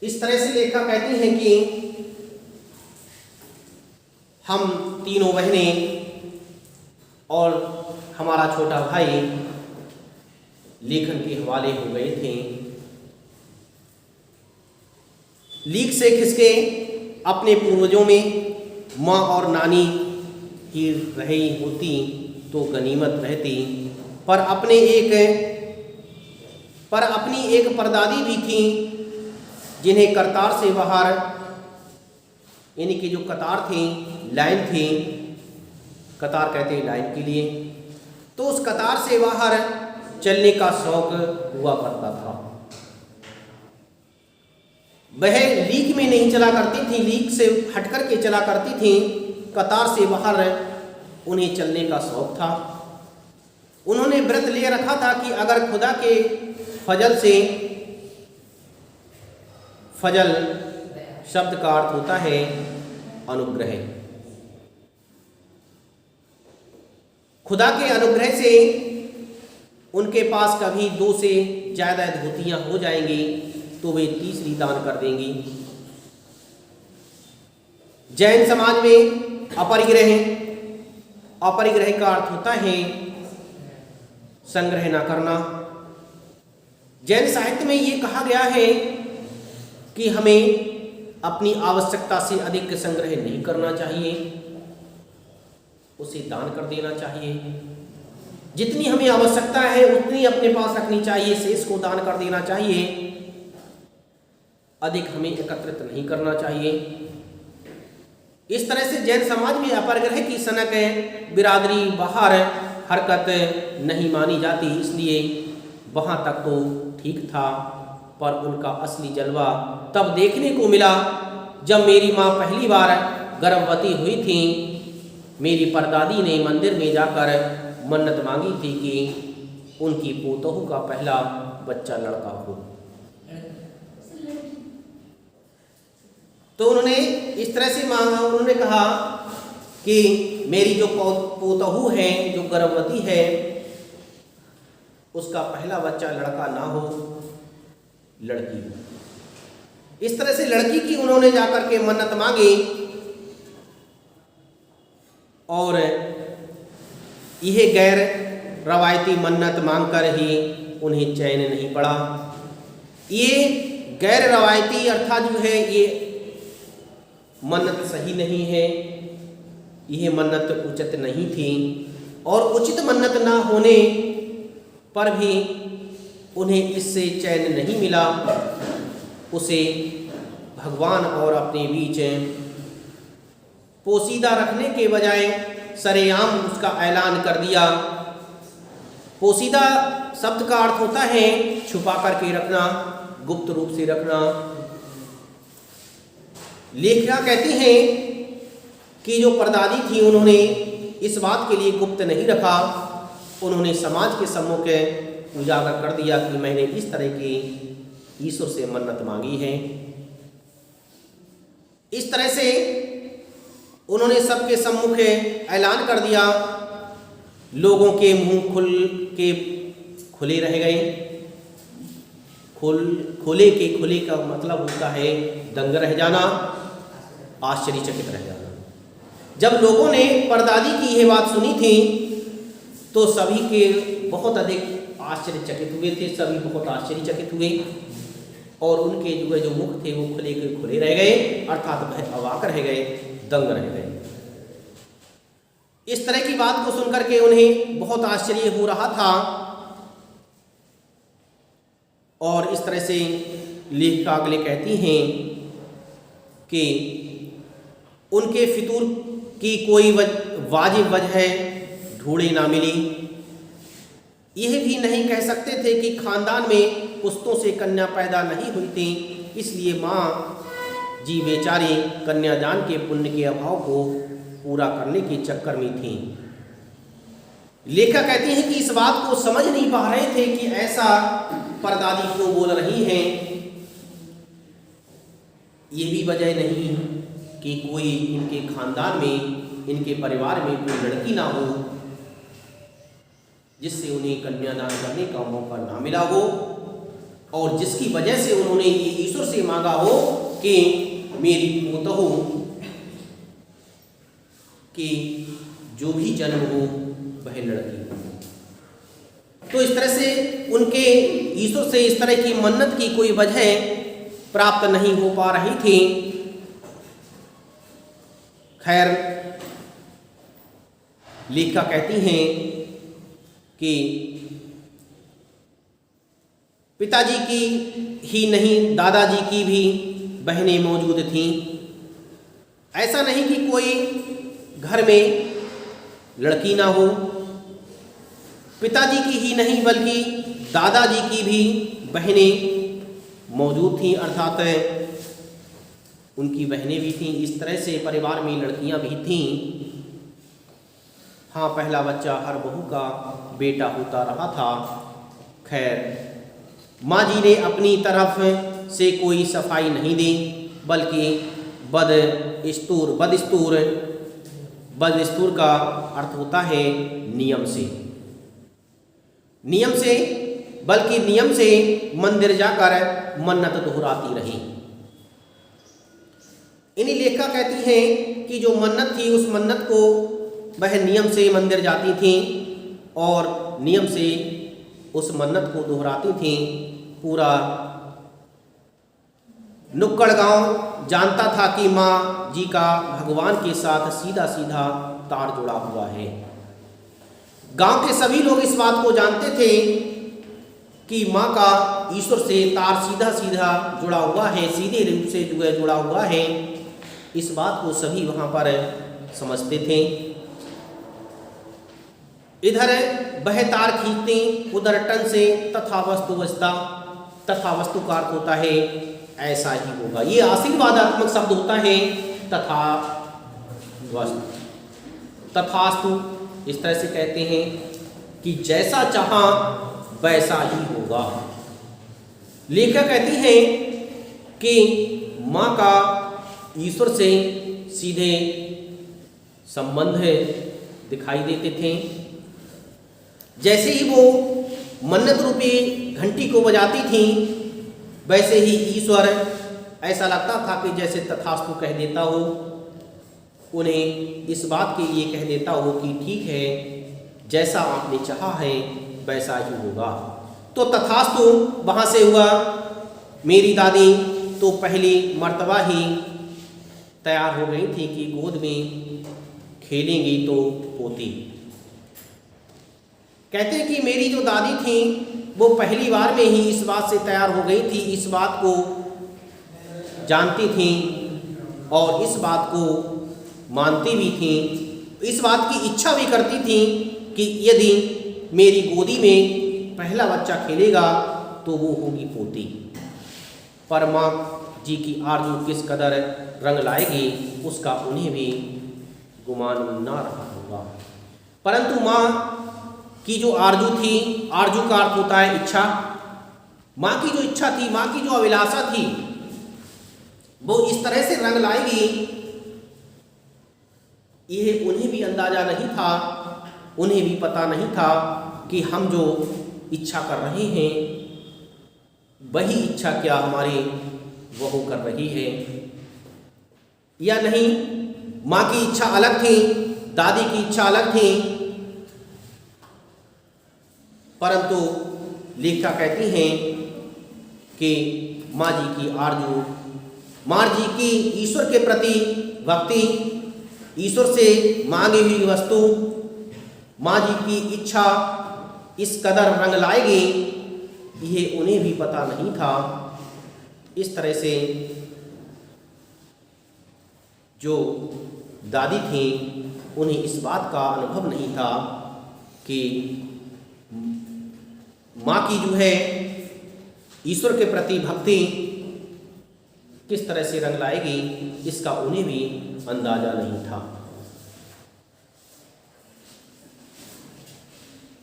इस तरह से लेखा कहती हैं कि हम तीनों बहनें और हमारा छोटा भाई लेखन के हवाले हो गए थे। लीक से खिसके अपने पूर्वजों में माँ और नानी ही रही होती तो गनीमत रहती, पर अपनी एक परदादी भी थी जिन्हें करतार से बाहर, यानी कि जो कतार थी, लाइन थी, कतार कहते हैं लाइन के लिए, तो उस कतार से बाहर चलने का शौक हुआ करता था। वह लीक में नहीं चला करती थी, लीक से हटकर के चला करती थी, कतार से बाहर उन्हें चलने का शौक था। उन्होंने व्रत ले रखा था कि अगर खुदा के फजल से, फजल शब्द का अर्थ होता है अनुग्रह, खुदा के अनुग्रह से उनके पास कभी 2 से ज़्यादा धोतियाँ हो जाएंगी तो वे तीसरी दान कर देंगी। जैन समाज में अपरिग्रह का अर्थ होता है संग्रह ना करना। जैन साहित्य में ये कहा गया है कि हमें अपनी आवश्यकता से अधिक संग्रह नहीं करना चाहिए, उसे दान कर देना चाहिए। जितनी हमें आवश्यकता है उतनी अपने पास रखनी चाहिए, शेष को दान कर देना चाहिए, अधिक हमें एकत्रित नहीं करना चाहिए। इस तरह से जैन समाज में अपरिग्रह की सनक बिरादरी बाहर हरकत नहीं मानी जाती, इसलिए वहाँ तक तो ठीक था। पर उनका असली जलवा तब देखने को मिला जब मेरी माँ पहली बार गर्भवती हुई थी। मेरी परदादी ने मंदिर में जाकर मन्नत मांगी थी कि उनकी पोतोहू का पहला बच्चा लड़का हो। तो उन्होंने इस तरह से मांगा, उन्होंने कहा कि मेरी जो पोतोहू है, जो गर्भवती है, उसका पहला बच्चा लड़का ना हो, लड़की हो। इस तरह से लड़की की उन्होंने जाकर के मन्नत मांगी और यह गैर रवायती मन्नत मांगकर ही उन्हें चैन नहीं पड़ा। ये गैर रवायती अर्थात जो है ये मन्नत सही नहीं है, यह मन्नत उचित नहीं थी और उचित मन्नत ना होने पर भी उन्हें इससे चैन नहीं मिला। उसे भगवान और अपने बीच पोशीदा रखने के बजाय सरेआम उसका ऐलान कर दिया। पोशीदा शब्द का अर्थ होता है छुपा करके रखना, गुप्त रूप से रखना। लेखिका कहती हैं कि जो परदादी थी उन्होंने इस बात के लिए गुप्त नहीं रखा, उन्होंने समाज के सम्मुख उजागर कर दिया कि मैंने इस तरह की ईश्वर से मन्नत मांगी है। इस तरह से उन्होंने सबके सम्मुख ऐलान कर दिया। लोगों के मुंह खुले रह गए। खुले का मतलब होता है दंग रह जाना, आश्चर्यचकित रह जाना। जब लोगों ने परदादी की यह बात सुनी थी तो सभी के बहुत अधिक आश्चर्यचकित हुए थे, सभी बहुत आश्चर्यचकित हुए और उनके जो मुख थे वो खुले के खुले रह गए, अर्थात वह अवाक रह गए, दंग रह गए। इस तरह की बात को सुनकर के उन्हें बहुत आश्चर्य हो रहा था और इस तरह से लेखिका अगले कहती हैं कि उनके फितूर की कोई वाजिब वजह ढूंढे ना मिली। यह भी नहीं कह सकते थे कि खानदान में पुश्तों से कन्या पैदा नहीं हुई थी, इसलिए माँ जी बेचारी कन्यादान के पुण्य के अभाव को पूरा करने के चक्कर में थी। लेखिका कहती हैं कि इस बात को समझ नहीं पा रहे थे कि ऐसा परदादी क्यों बोल रही हैं। ये भी वजह नहीं कि कोई इनके खानदान में, इनके परिवार में कोई लड़की ना हो जिससे उन्हें कन्यादान करने का मौका ना मिला हो। और जिसकी वजह से उन्होंने ये ईश्वर से मांगा हो कि मेरी पोतहु कि जो भी जन्म हो वह लड़की हो। तो इस तरह से उनके ईश्वर से इस तरह की मन्नत की कोई वजह प्राप्त नहीं हो पा रही थी। खैर, लेखिका कहती हैं कि पिताजी की ही नहीं दादाजी की भी बहनें मौजूद थीं। ऐसा नहीं कि कोई घर में लड़की ना हो। पिताजी की ही नहीं बल्कि दादाजी की भी बहनें मौजूद थीं, अर्थात उनकी बहनें भी थीं। इस तरह से परिवार में लड़कियां भी थीं। हाँ, पहला बच्चा हर बहू का बेटा होता रहा था। खैर, माँ जी ने अपनी तरफ से कोई सफाई नहीं दी, बल्कि बदस्तूर का अर्थ होता है नियम से मंदिर जाकर मन्नत दोहराती रही। इन्हीं लेखिका कहती हैं कि जो मन्नत थी उस मन्नत को वह नियम से मंदिर जाती थी और नियम से उस मन्नत को दोहराती थी। पूरा नुक्कड़ गांव जानता था कि माँ जी का भगवान के साथ सीधा सीधा तार जुड़ा हुआ है। गांव के सभी लोग इस बात को जानते थे कि माँ का ईश्वर से तार सीधा सीधा जुड़ा हुआ है, सीधे रूप से जो है जुड़ा हुआ है। इस बात को सभी वहाँ पर समझते थे। इधर वह तार खींचते, उधर टन से तथा वस्तु बचता। तथा वस्तु का अर्थ होता है ऐसा ही होगा। ये आशीर्वादात्मक शब्द होता है तथा वस्तु, तथास्तु। इस तरह से कहते हैं कि जैसा चाहा वैसा ही होगा। लेखिका कहती हैं कि माँ का ईश्वर से सीधे संबंध दिखाई देते थे। जैसे ही वो मन्नत रूपी घंटी को बजाती थी, वैसे ही ईश्वर ऐसा लगता था कि जैसे तथास्तु कह देता हो, उन्हें इस बात के लिए कह देता हो कि ठीक है, जैसा आपने चाहा है वैसा ही होगा। तो तथास्तु वहाँ से हुआ। मेरी दादी तो पहली मर्तबा ही तैयार हो गई थी कि गोद में खेलेंगी तो पोती। कहते हैं कि मेरी जो दादी थी वो पहली बार में ही इस बात से तैयार हो गई थी, इस बात को जानती थी और इस बात को मानती भी थी। इस बात की इच्छा भी करती थी कि यदि मेरी गोदी में पहला बच्चा खेलेगा तो वो होगी पोती। पर माँ जी की आरज़ू किस कदर रंग लाएगी उसका उन्हें भी गुमान ना रहा होगा। परंतु माँ की जो आरज़ू थी, आरज़ू का अर्थ होता है इच्छा। माँ की जो इच्छा थी, माँ की जो अभिलाषा थी, वो इस तरह से रंग लाएगी, यह उन्हें भी अंदाजा नहीं था, उन्हें भी पता नहीं था कि हम जो इच्छा कर रहे हैं वही इच्छा क्या हमारी वहू कर रही है या नहीं। माँ की इच्छा अलग थी, दादी की इच्छा अलग थी। परंतु लेखिका कहती हैं कि माँ जी की आरज़ू, माँ जी की ईश्वर के प्रति भक्ति, ईश्वर से मांगी हुई वस्तु, माँ जी की इच्छा इस कदर रंग लाएगी, ये उन्हें भी पता नहीं था। इस तरह से जो दादी थी उन्हें इस बात का अनुभव नहीं था कि माँ की जो है ईश्वर के प्रति भक्ति किस तरह से रंग लाएगी, इसका उन्हें भी अंदाजा नहीं था।